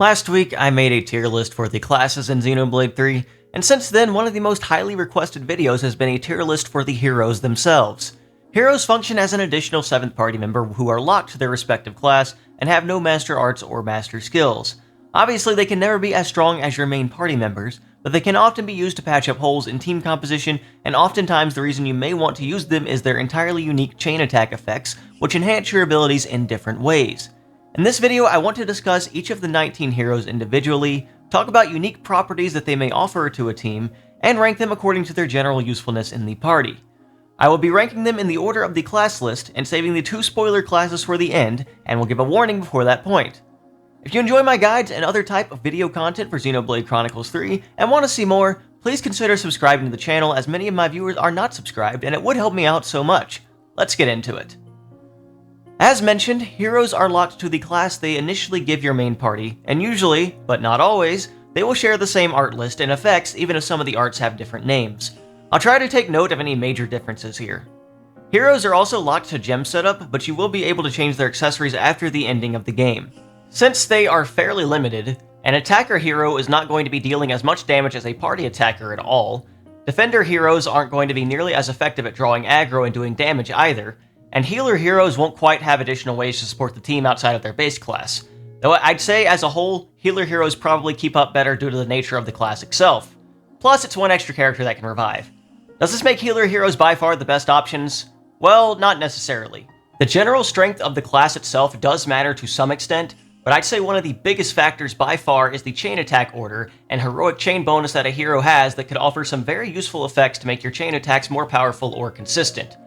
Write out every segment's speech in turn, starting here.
Last week, I made a tier list for the classes in Xenoblade 3, and since then, one of the most highly requested videos has been a tier list for the heroes themselves. Heroes function as an additional 7th party member who are locked to their respective class and have no master arts or master skills. Obviously, they can never be as strong as your main party members, but they can often be used to patch up holes in team composition, and oftentimes the reason you may want to use them is their entirely unique chain attack effects, which enhance your abilities in different ways. In this video, I want to discuss each of the 19 heroes individually, talk about unique properties that they may offer to a team, and rank them according to their general usefulness in the party. I will be ranking them in the order of the class list and saving the 2 spoiler classes for the end, and will give a warning before that point. If you enjoy my guides and other type of video content for Xenoblade Chronicles 3 and want to see more, please consider subscribing to the channel, as many of my viewers are not subscribed and it would help me out so much. Let's get into it. As mentioned, heroes are locked to the class they initially give your main party, and usually, but not always, they will share the same art list and effects even if some of the arts have different names. I'll try to take note of any major differences here. Heroes are also locked to gem setup, but you will be able to change their accessories after the ending of the game. Since they are fairly limited, an attacker hero is not going to be dealing as much damage as a party attacker at all, defender heroes aren't going to be nearly as effective at drawing aggro and doing damage either, and healer heroes won't quite have additional ways to support the team outside of their base class. Though I'd say, as a whole, healer heroes probably keep up better due to the nature of the class itself. Plus, it's one extra character that can revive. Does this make healer heroes by far the best options? Well, not necessarily. The general strength of the class itself does matter to some extent, but I'd say one of the biggest factors by far is the chain attack order and heroic chain bonus that a hero has that could offer some very useful effects to make your chain attacks more powerful or consistent.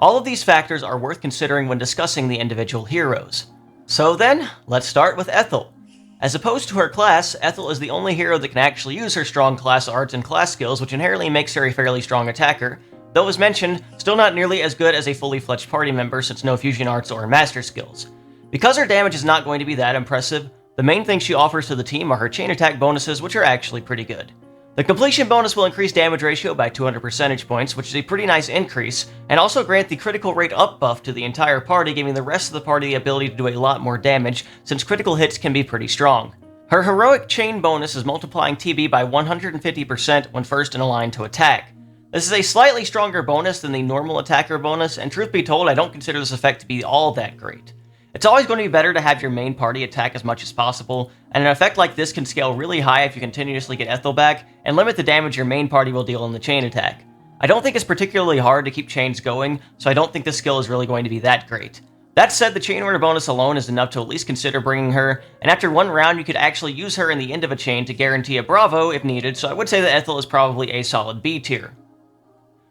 All of these factors are worth considering when discussing the individual heroes. So then, let's start with Ethel. As opposed to her class, Ethel is the only hero that can actually use her strong class arts and class skills, which inherently makes her a fairly strong attacker, though as mentioned, still not nearly as good as a fully fledged party member since no fusion arts or master skills. Because her damage is not going to be that impressive, the main thing she offers to the team are her chain attack bonuses, which are actually pretty good. The completion bonus will increase damage ratio by 200 percentage points, which is a pretty nice increase, and also grant the critical rate up buff to the entire party, giving the rest of the party the ability to do a lot more damage, since critical hits can be pretty strong. Her heroic chain bonus is multiplying TB by 150% when first in a line to attack. This is a slightly stronger bonus than the normal attacker bonus, and truth be told, I don't consider this effect to be all that great. It's always going to be better to have your main party attack as much as possible, and an effect like this can scale really high if you continuously get Ethel back, and limit the damage your main party will deal in the chain attack. I don't think it's particularly hard to keep chains going, so I don't think this skill is really going to be that great. That said, the chain order bonus alone is enough to at least consider bringing her, and after one round you could actually use her in the end of a chain to guarantee a Bravo if needed, so I would say that Ethel is probably a solid B tier.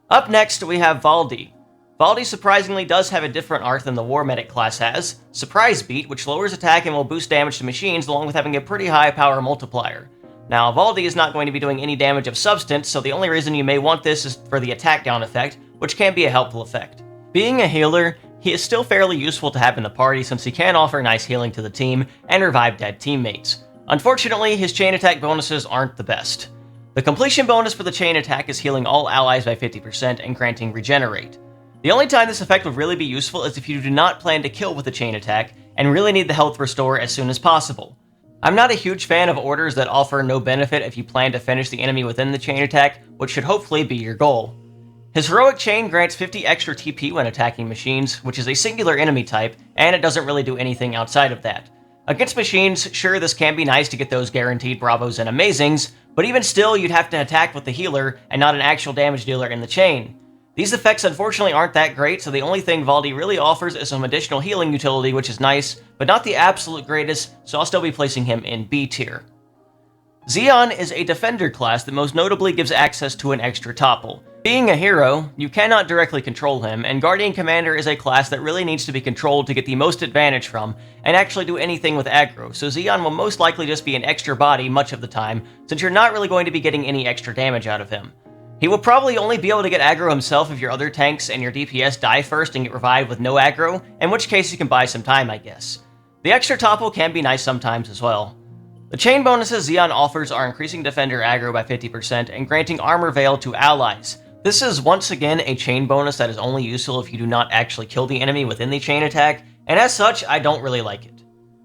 Up next, we have Valdi. Valdi surprisingly does have a different art than the War Medic class has, Surprise Beat, which lowers attack and will boost damage to machines along with having a pretty high power multiplier. Now, Valdi is not going to be doing any damage of substance, so the only reason you may want this is for the attack down effect, which can be a helpful effect. Being a healer, he is still fairly useful to have in the party since he can offer nice healing to the team and revive dead teammates. Unfortunately, his chain attack bonuses aren't the best. The completion bonus for the chain attack is healing all allies by 50% and granting regenerate. The only time this effect would really be useful is if you do not plan to kill with a chain attack, and really need the health restore as soon as possible. I'm not a huge fan of orders that offer no benefit if you plan to finish the enemy within the chain attack, which should hopefully be your goal. His heroic chain grants 50 extra TP when attacking machines, which is a singular enemy type, and it doesn't really do anything outside of that. Against machines, sure, this can be nice to get those guaranteed Bravos and Amazings, but even still, you'd have to attack with the healer and not an actual damage dealer in the chain. These effects unfortunately aren't that great, so the only thing Valdi really offers is some additional healing utility, which is nice, but not the absolute greatest, so I'll still be placing him in B tier. Zeon is a defender class that most notably gives access to an extra topple. Being a hero, you cannot directly control him, and Guardian Commander is a class that really needs to be controlled to get the most advantage from, and actually do anything with aggro, so Zeon will most likely just be an extra body much of the time, since you're not really going to be getting any extra damage out of him. He will probably only be able to get aggro himself if your other tanks and your DPS die first and get revived with no aggro, in which case you can buy some time, I guess. The extra topple can be nice sometimes as well. The chain bonuses Zeon offers are increasing defender aggro by 50% and granting armor veil to allies. This is once again a chain bonus that is only useful if you do not actually kill the enemy within the chain attack, and as such, I don't really like it.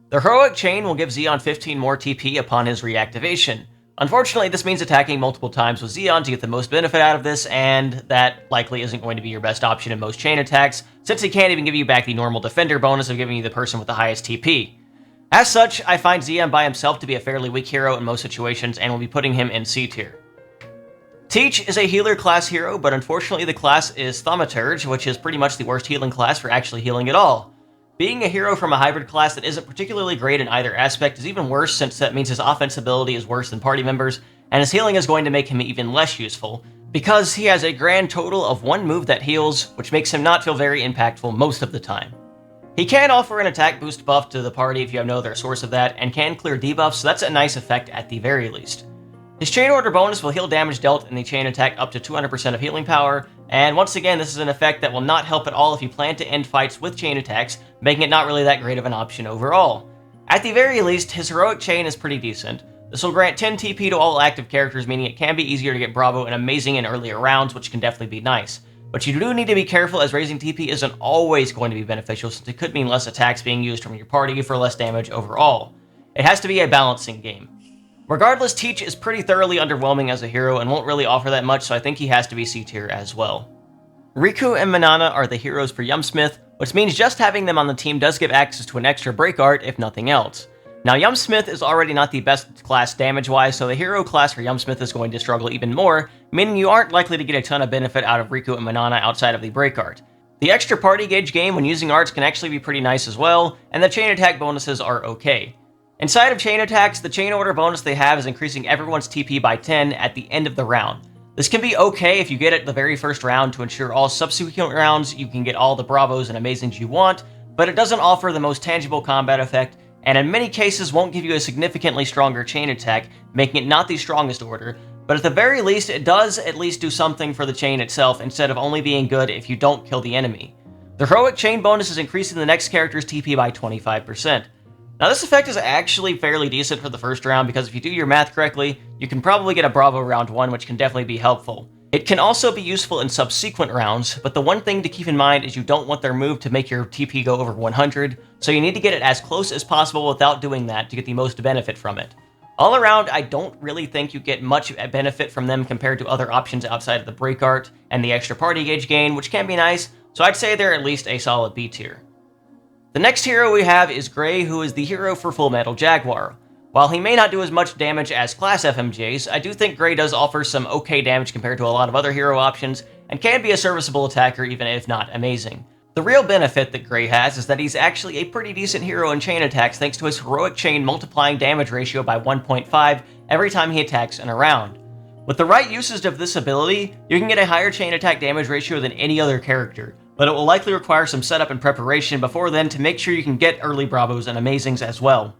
The Heroic Chain will give Zeon 15 more TP upon his reactivation. Unfortunately, this means attacking multiple times with Zeon to get the most benefit out of this, and that likely isn't going to be your best option in most chain attacks, since he can't even give you back the normal defender bonus of giving you the person with the highest TP. As such, I find Zeon by himself to be a fairly weak hero in most situations, and will be putting him in C tier. Teach is a healer class hero, but unfortunately the class is Thaumaturge, which is pretty much the worst healing class for actually healing at all. Being a hero from a hybrid class that isn't particularly great in either aspect is even worse, since that means his offense ability is worse than party members, and his healing is going to make him even less useful, because he has a grand total of one move that heals, which makes him not feel very impactful most of the time. He can offer an attack boost buff to the party if you have no other source of that, and can clear debuffs, so that's a nice effect at the very least. His chain order bonus will heal damage dealt in the chain attack up to 200% of healing power, and once again this is an effect that will not help at all if you plan to end fights with chain attacks, making it not really that great of an option overall. At the very least, his heroic chain is pretty decent. This will grant 10 TP to all active characters, meaning it can be easier to get Bravo and Amazing in earlier rounds, which can definitely be nice. But you do need to be careful, as raising TP isn't always going to be beneficial, since it could mean less attacks being used from your party for less damage overall. It has to be a balancing game. Regardless, Teach is pretty thoroughly underwhelming as a hero and won't really offer that much, so I think he has to be C tier as well. Riku and Manana are the heroes for Yumsmith, which means just having them on the team does give access to an extra break art, if nothing else. Now, Yumsmith is already not the best class damage-wise, so the hero class for Yumsmith is going to struggle even more, meaning you aren't likely to get a ton of benefit out of Riku and Manana outside of the break art. The extra party gauge game when using arts can actually be pretty nice as well, and the chain attack bonuses are okay. Inside of chain attacks, the chain order bonus they have is increasing everyone's TP by 10 at the end of the round. This can be okay if you get it the very first round to ensure all subsequent rounds you can get all the Bravos and Amazings you want, but it doesn't offer the most tangible combat effect, and in many cases won't give you a significantly stronger chain attack, making it not the strongest order, but at the very least it does at least do something for the chain itself instead of only being good if you don't kill the enemy. The heroic chain bonus is increasing the next character's TP by 25%. Now, this effect is actually fairly decent for the first round, because if you do your math correctly, you can probably get a Bravo round 1, which can definitely be helpful. It can also be useful in subsequent rounds, but the one thing to keep in mind is you don't want their move to make your TP go over 100, so you need to get it as close as possible without doing that to get the most benefit from it. All around, I don't really think you get much benefit from them compared to other options outside of the break art and the extra party gauge gain, which can be nice, so I'd say they're at least a solid B tier. The next hero we have is Gray, who is the hero for Full Metal Jaguar. While he may not do as much damage as class FMJs, I do think Gray does offer some okay damage compared to a lot of other hero options, and can be a serviceable attacker even if not amazing. The real benefit that Gray has is that he's actually a pretty decent hero in chain attacks thanks to his heroic chain multiplying damage ratio by 1.5 every time he attacks in a round. With the right usage of this ability, you can get a higher chain attack damage ratio than any other character, but it will likely require some setup and preparation before then to make sure you can get early Bravos and Amazings as well.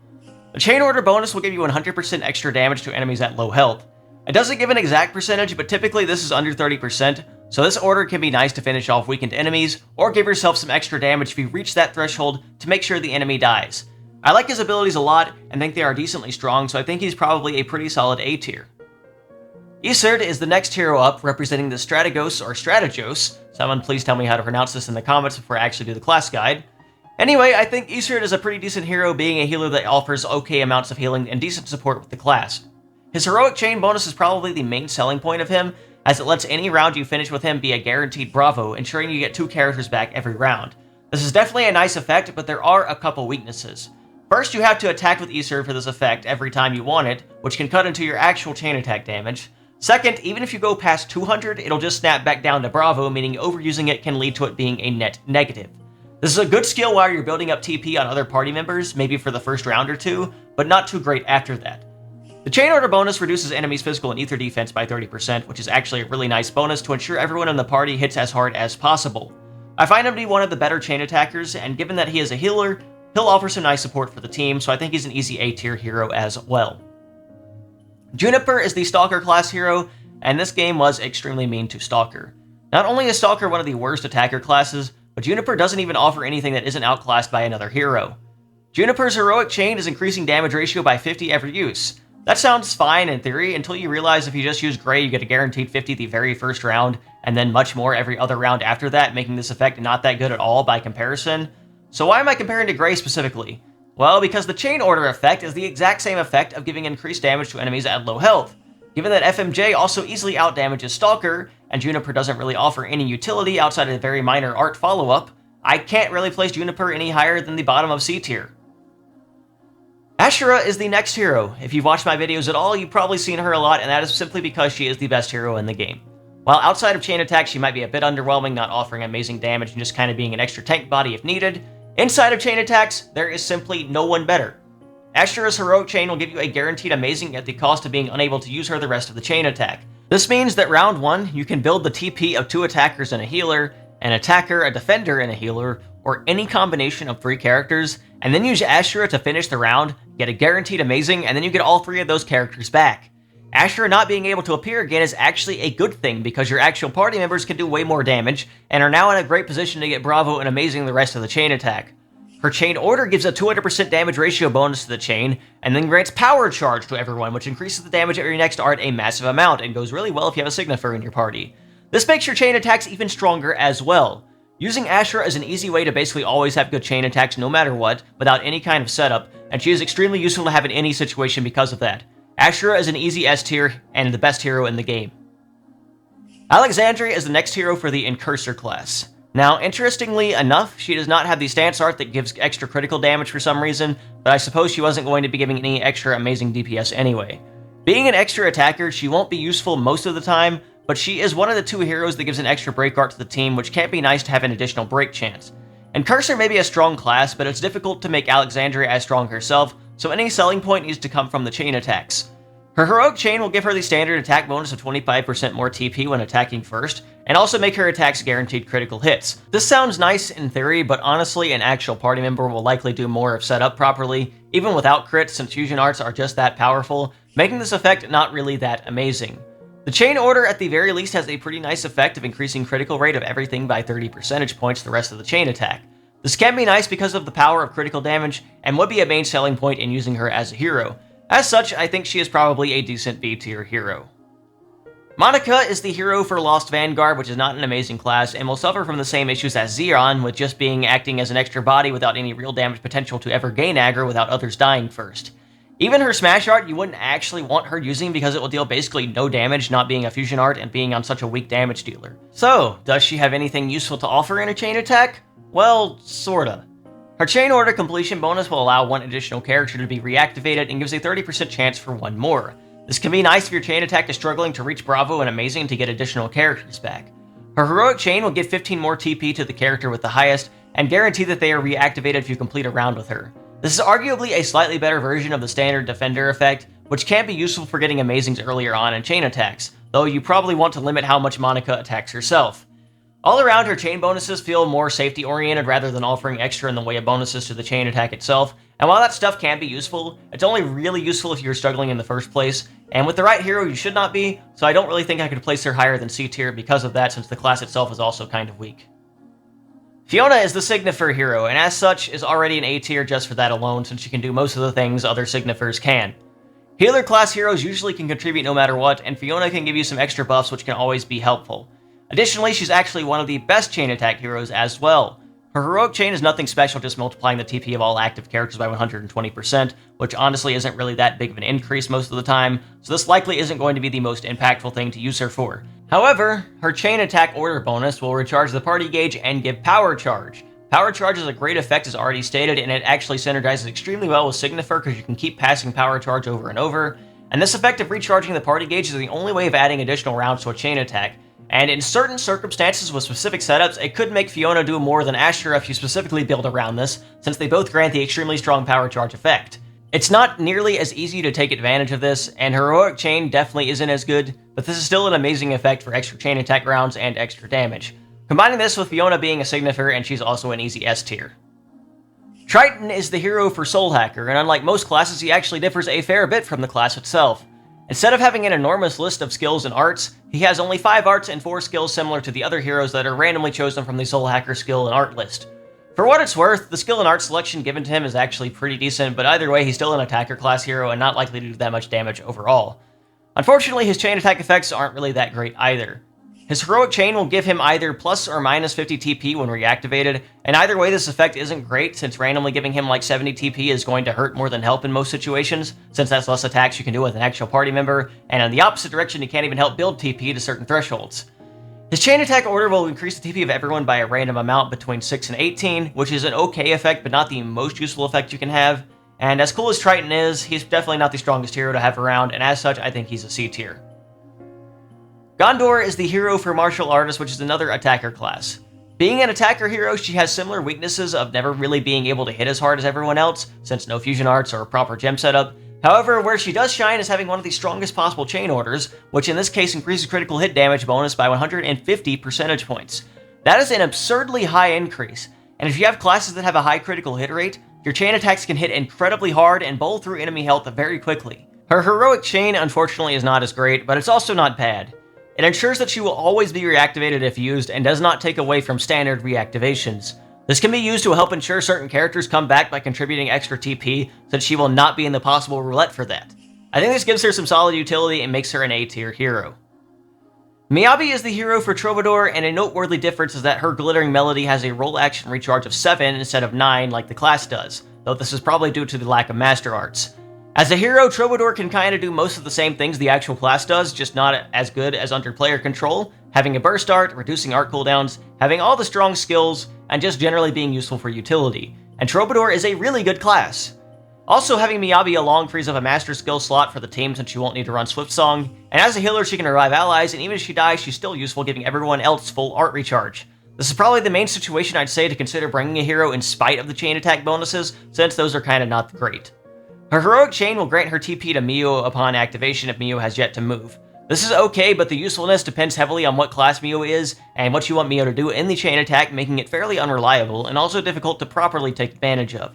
The chain order bonus will give you 100% extra damage to enemies at low health. It doesn't give an exact percentage, but typically this is under 30%, so this order can be nice to finish off weakened enemies, or give yourself some extra damage if you reach that threshold to make sure the enemy dies. I like his abilities a lot, and think they are decently strong, so I think he's probably a pretty solid A tier. Isurd is the next hero up, representing the Strategos or Strategos. Someone please tell me how to pronounce this in the comments before I actually do the class guide. Anyway, I think Isurd is a pretty decent hero, being a healer that offers okay amounts of healing and decent support with the class. His heroic chain bonus is probably the main selling point of him, as it lets any round you finish with him be a guaranteed Bravo, ensuring you get 2 characters back every round. This is definitely a nice effect, but there are a couple weaknesses. First, you have to attack with Isurd for this effect every time you want it, which can cut into your actual chain attack damage. Second, even if you go past 200, it'll just snap back down to Bravo, meaning overusing it can lead to it being a net negative. This is a good skill while you're building up TP on other party members, maybe for the first round or two, but not too great after that. The chain order bonus reduces enemies' physical and ether defense by 30%, which is actually a really nice bonus to ensure everyone in the party hits as hard as possible. I find him to be one of the better chain attackers, and given that he is a healer, he'll offer some nice support for the team, so I think he's an easy A tier hero as well. Juniper is the Stalker class hero, and this game was extremely mean to Stalker. Not only is Stalker one of the worst attacker classes, but Juniper doesn't even offer anything that isn't outclassed by another hero. Juniper's heroic chain is increasing damage ratio by 50 every use. That sounds fine in theory, until you realize if you just use Gray you get a guaranteed 50 the very first round, and then much more every other round after that, making this effect not that good at all by comparison. So why am I comparing to Gray specifically? Well, because the chain order effect is the exact same effect of giving increased damage to enemies at low health. Given that FMJ also easily outdamages Stalker, and Juniper doesn't really offer any utility outside of a very minor art follow-up, I can't really place Juniper any higher than the bottom of C tier. Ashera is the next hero. If you've watched my videos at all, you've probably seen her a lot, and that is simply because she is the best hero in the game. While outside of chain attack, she might be a bit underwhelming, not offering amazing damage and just kind of being an extra tank body if needed. Inside of chain attacks, there is simply no one better. Ashera's heroic chain will give you a guaranteed amazing at the cost of being unable to use her the rest of the chain attack. This means that round 1, you can build the TP of 2 attackers and a healer, an attacker, a defender, and a healer, or any combination of 3 characters, and then use Ashera to finish the round, get a guaranteed amazing, and then you get all 3 of those characters back. Ashera not being able to appear again is actually a good thing because your actual party members can do way more damage, and are now in a great position to get Bravo and amazing the rest of the chain attack. Her chain order gives a 200% damage ratio bonus to the chain, and then grants power charge to everyone, which increases the damage of your next art a massive amount, and goes really well if you have a Signifer in your party. This makes your chain attacks even stronger as well. Using Ashera is an easy way to basically always have good chain attacks no matter what, without any kind of setup, and she is extremely useful to have in any situation because of that. Ashera is an easy S tier, and the best hero in the game. Alexandria is the next hero for the Incursor class. Now, interestingly enough, she does not have the stance art that gives extra critical damage for some reason, but I suppose she wasn't going to be giving any extra amazing DPS anyway. Being an extra attacker, she won't be useful most of the time, but she is one of the 2 heroes that gives an extra break art to the team, which can't be nice to have an additional break chance. Incursor may be a strong class, but it's difficult to make Alexandria as strong herself, so any selling point needs to come from the chain attacks. Her heroic chain will give her the standard attack bonus of 25% more TP when attacking first, and also make her attacks guaranteed critical hits. This sounds nice in theory, but honestly an actual party member will likely do more if set up properly, even without crits since fusion arts are just that powerful, making this effect not really that amazing. The chain order at the very least has a pretty nice effect of increasing critical rate of everything by 30 percentage points the rest of the chain attack. This can be nice because of the power of critical damage, and would be a main selling point in using her as a hero. As such, I think she is probably a decent B-tier hero. Monica is the hero for Lost Vanguard, which is not an amazing class, and will suffer from the same issues as Zeon, with just acting as an extra body without any real damage potential to ever gain aggro without others dying first. Even her smash art you wouldn't actually want her using because it will deal basically no damage, not being a fusion art and being on such a weak damage dealer. So, does she have anything useful to offer in a chain attack? Well, sorta. Her chain order completion bonus will allow 1 additional character to be reactivated and gives a 30% chance for 1 more. This can be nice if your chain attack is struggling to reach Bravo and Amazing to get additional characters back. Her heroic chain will give 15 more TP to the character with the highest, and guarantee that they are reactivated if you complete a round with her. This is arguably a slightly better version of the standard Defender effect, which can be useful for getting Amazings earlier on in chain attacks, though you probably want to limit how much Monica attacks herself. All around, her chain bonuses feel more safety-oriented rather than offering extra in the way of bonuses to the chain attack itself, and while that stuff can be useful, it's only really useful if you're struggling in the first place, and with the right hero you should not be, so I don't really think I could place her higher than C tier because of that, since the class itself is also kind of weak. Fiona is the Signifer hero, and as such is already an A tier just for that alone, since she can do most of the things other Signifers can. Healer class heroes usually can contribute no matter what, and Fiona can give you some extra buffs which can always be helpful. Additionally, she's actually one of the best chain attack heroes as well. Her heroic chain is nothing special, just multiplying the TP of all active characters by 120%, which honestly isn't really that big of an increase most of the time, so this likely isn't going to be the most impactful thing to use her for. However, her chain attack order bonus will recharge the party gauge and give power charge. Power charge is a great effect as already stated, and it actually synergizes extremely well with Signifer because you can keep passing power charge over and over, and this effect of recharging the party gauge is the only way of adding additional rounds to a chain attack. And in certain circumstances with specific setups, it could make Fiona do more than Ashera if you specifically build around this, since they both grant the extremely strong power charge effect. It's not nearly as easy to take advantage of this, and heroic chain definitely isn't as good, but this is still an amazing effect for extra chain attack rounds and extra damage. Combining this with Fiona being a Signifer, and she's also an easy S tier. Triton is the hero for Soul Hacker, and unlike most classes, he actually differs a fair bit from the class itself. Instead of having an enormous list of skills and arts, he has only 5 arts and 4 skills similar to the other heroes that are randomly chosen from the Soul Hacker skill and art list. For what it's worth, the skill and art selection given to him is actually pretty decent, but either way he's still an attacker class hero and not likely to do that much damage overall. Unfortunately, his chain attack effects aren't really that great either. His heroic chain will give him either plus or minus 50 TP when reactivated, and either way this effect isn't great since randomly giving him like 70 TP is going to hurt more than help in most situations, since that's less attacks you can do with an actual party member, and in the opposite direction you can't even help build TP to certain thresholds. His chain attack order will increase the TP of everyone by a random amount between 6 and 18, which is an okay effect but not the most useful effect you can have, and as cool as Triton is, he's definitely not the strongest hero to have around, and as such I think he's a C tier. Ghondor is the hero for martial artists, which is another attacker class. Being an attacker hero, she has similar weaknesses of never really being able to hit as hard as everyone else, since no fusion arts or a proper gem setup. However, where she does shine is having one of the strongest possible chain orders, which in this case increases critical hit damage bonus by 150 percentage points. That is an absurdly high increase, and if you have classes that have a high critical hit rate, your chain attacks can hit incredibly hard and bowl through enemy health very quickly. Her heroic chain unfortunately is not as great, but it's also not bad. It ensures that she will always be reactivated if used and does not take away from standard reactivations. This can be used to help ensure certain characters come back by contributing extra TP, since she will not be in the possible roulette for that. I think this gives her some solid utility and makes her an A tier hero. Miyabi is the hero for Troubadour, and a noteworthy difference is that her Glittering Melody has a roll action recharge of 7 instead of 9 like the class does, though this is probably due to the lack of Master Arts. As a hero, Troubadour can kinda do most of the same things the actual class does, just not as good as under player control, having a burst art, reducing art cooldowns, having all the strong skills, and just generally being useful for utility. And Troubadour is a really good class. Also, having Miyabi along frees up a master skill slot for the team since she won't need to run Swift Song, and as a healer she can revive allies, and even if she dies she's still useful, giving everyone else full art recharge. This is probably the main situation I'd say to consider bringing a hero in spite of the chain attack bonuses, since those are kinda not great. Her heroic chain will grant her TP to Mio upon activation if Mio has yet to move. This is okay, but the usefulness depends heavily on what class Mio is, and what you want Mio to do in the chain attack, making it fairly unreliable, and also difficult to properly take advantage of.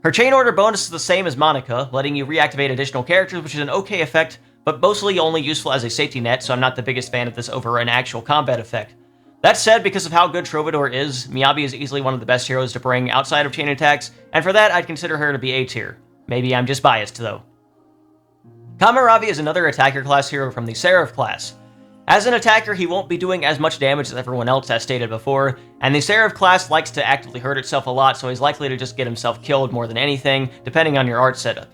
Her chain order bonus is the same as Monica, letting you reactivate additional characters, which is an okay effect, but mostly only useful as a safety net, so I'm not the biggest fan of this over an actual combat effect. That said, because of how good Troubadour is, Miyabi is easily one of the best heroes to bring outside of chain attacks, and for that I'd consider her to be A tier. Maybe I'm just biased, though. Cammuravi is another attacker class hero from the Seraph class. As an attacker, he won't be doing as much damage as everyone else as stated before, and the Seraph class likes to actively hurt itself a lot, so he's likely to just get himself killed more than anything, depending on your art setup.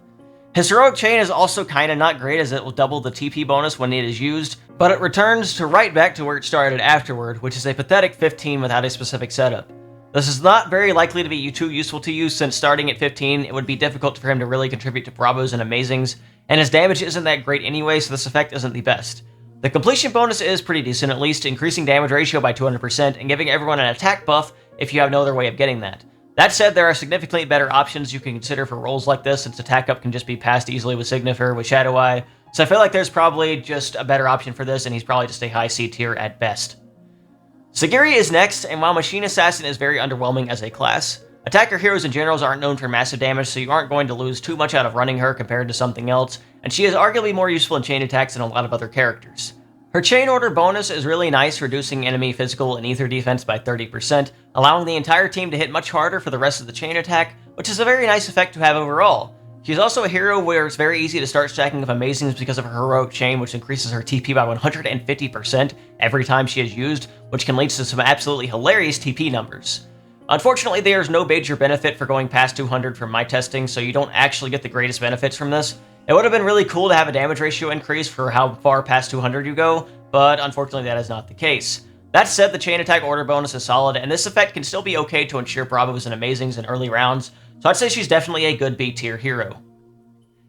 His heroic chain is also kinda not great, as it will double the TP bonus when it is used, but it returns to right back to where it started afterward, which is a pathetic 15 without a specific setup. This is not very likely to be too useful to you, since starting at 15, it would be difficult for him to really contribute to Bravos and Amazings, and his damage isn't that great anyway, so this effect isn't the best. The completion bonus is pretty decent at least, increasing damage ratio by 200% and giving everyone an attack buff if you have no other way of getting that. That said, there are significantly better options you can consider for roles like this, since attack up can just be passed easily with Signifer, with Shadow Eye, so I feel like there's probably just a better option for this, and he's probably just a high C tier at best. Segiri is next, and while Machine Assassin is very underwhelming as a class, attacker heroes in general aren't known for massive damage, so you aren't going to lose too much out of running her compared to something else, and she is arguably more useful in chain attacks than a lot of other characters. Her chain order bonus is really nice, reducing enemy physical and ether defense by 30%, allowing the entire team to hit much harder for the rest of the chain attack, which is a very nice effect to have overall. She's also a hero where it's very easy to start stacking up Amazings because of her heroic chain, which increases her TP by 150% every time she is used, which can lead to some absolutely hilarious TP numbers. Unfortunately, there's no major benefit for going past 200 from my testing, so you don't actually get the greatest benefits from this. It would have been really cool to have a damage ratio increase for how far past 200 you go, but unfortunately that is not the case. That said, the chain attack order bonus is solid, and this effect can still be okay to ensure Bravos and Amazings in early rounds, so I'd say she's definitely a good B tier hero.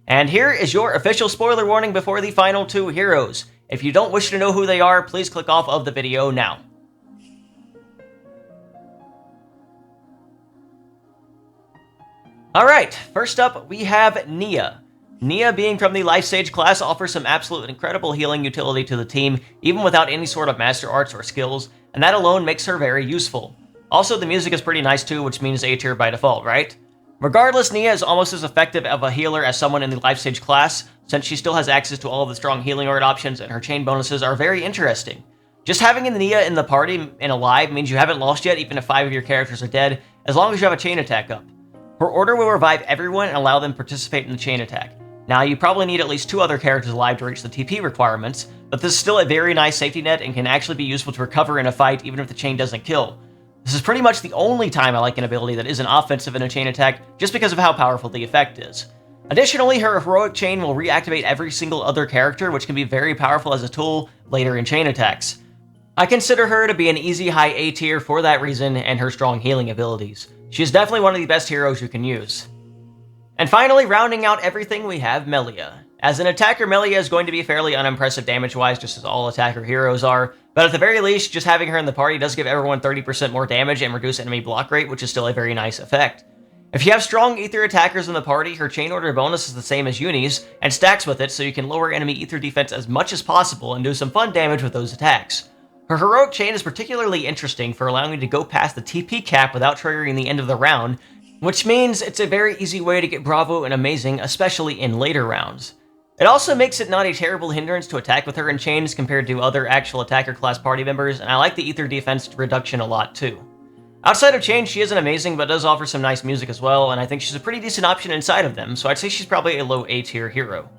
And here is your official spoiler warning before the final two heroes. If you don't wish to know who they are, please click off of the video now. Alright, first up we have Nia. Nia, being from the Life Sage class, offers some absolute incredible healing utility to the team, even without any sort of master arts or skills, and that alone makes her very useful. Also, the music is pretty nice too, which means A tier by default, right? Regardless, Nia is almost as effective of a healer as someone in the Life Sage class, since she still has access to all of the strong healing art options, and her chain bonuses are very interesting. Just having Nia in the party and alive means you haven't lost yet, even if 5 of your characters are dead, as long as you have a chain attack up. Her order will revive everyone and allow them to participate in the chain attack. Now, you probably need at least 2 other characters alive to reach the TP requirements, but this is still a very nice safety net and can actually be useful to recover in a fight even if the chain doesn't kill. This is pretty much the only time I like an ability that isn't offensive in a chain attack, just because of how powerful the effect is. Additionally, her heroic chain will reactivate every single other character, which can be very powerful as a tool later in chain attacks. I consider her to be an easy high A tier for that reason and her strong healing abilities. She is definitely one of the best heroes you can use. And finally, rounding out everything, we have Melia. As an attacker, Melia is going to be fairly unimpressive damage-wise, just as all attacker heroes are, but at the very least, just having her in the party does give everyone 30% more damage and reduce enemy block rate, which is still a very nice effect. If you have strong ether attackers in the party, her chain order bonus is the same as Yunie's, and stacks with it so you can lower enemy ether defense as much as possible and do some fun damage with those attacks. Her heroic chain is particularly interesting for allowing you to go past the TP cap without triggering the end of the round, which means it's a very easy way to get Bravo and Amazing, especially in later rounds. It also makes it not a terrible hindrance to attack with her in chains compared to other actual attacker class party members, and I like the ether defense reduction a lot too. Outside of chains, she isn't amazing, but does offer some nice music as well, and I think she's a pretty decent option inside of them, so I'd say she's probably a low A tier hero.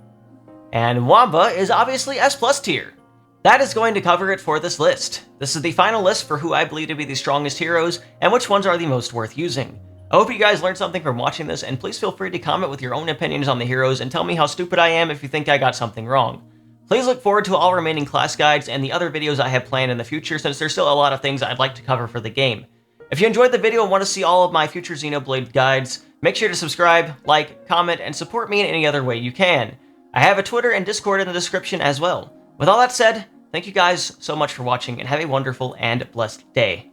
And Mwamba is obviously S+ tier. That is going to cover it for this list. This is the final list for who I believe to be the strongest heroes, and which ones are the most worth using. I hope you guys learned something from watching this, and please feel free to comment with your own opinions on the heroes and tell me how stupid I am if you think I got something wrong. Please look forward to all remaining class guides and the other videos I have planned in the future, since there's still a lot of things I'd like to cover for the game. If you enjoyed the video and want to see all of my future Xenoblade guides, make sure to subscribe, like, comment, and support me in any other way you can. I have a Twitter and Discord in the description as well. With all that said, thank you guys so much for watching, and have a wonderful and blessed day.